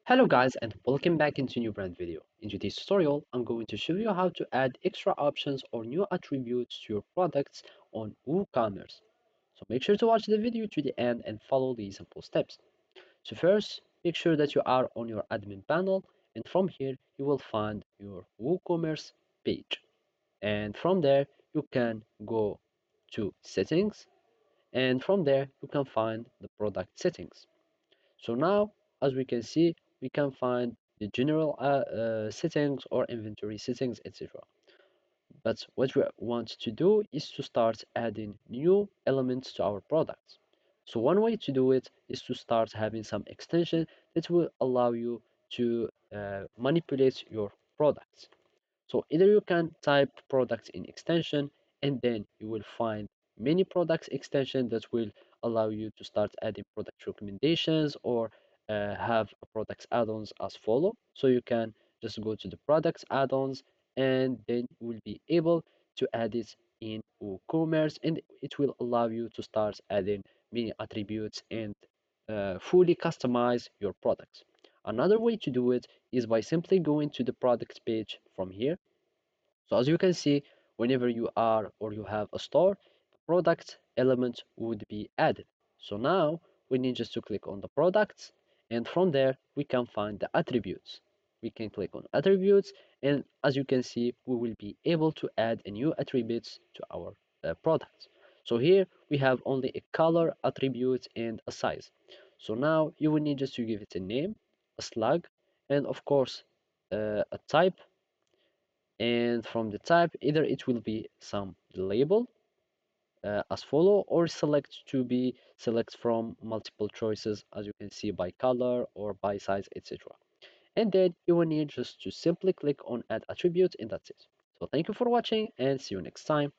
Hello guys and welcome back into a new brand video. In today's tutorial, I'm going to show you how to add extra options or new attributes to your products on WooCommerce. So make sure to watch the video to the end and follow these simple steps. So first, make sure that you are on your admin panel, and from here you will find your WooCommerce page. And from there you can go to settings, and from there you can find the product settings. So now, as we can see, we can find the general settings or inventory settings, etc. But what we want to do is to start adding new elements to our products. So one way to do it is to start having some extension that will allow you to manipulate your products. So either you can type products in extension and then you will find many products extension that will allow you to start adding product recommendations or have products add-ons as follow. So you can just go to the products add-ons and then you will be able to add it in WooCommerce, and it will allow you to start adding many attributes and fully customize your products. Another way to do it is by simply going to the products page from here. So as you can see, whenever you are or you have a store, the product element would be added. So now we need just to click on the products, and from there we can find the attributes. We can click on attributes, and as you can see, we will be able to add a new attributes to our products. So here we have only a color attribute and a size. So now you will need just to give it a name, a slug, and of course a type, and from the type either it will be some label as follow, or select from multiple choices, as you can see, by color or by size, etc. And then you will need just to simply click on add attribute, and that's it. So thank you for watching and see you next time.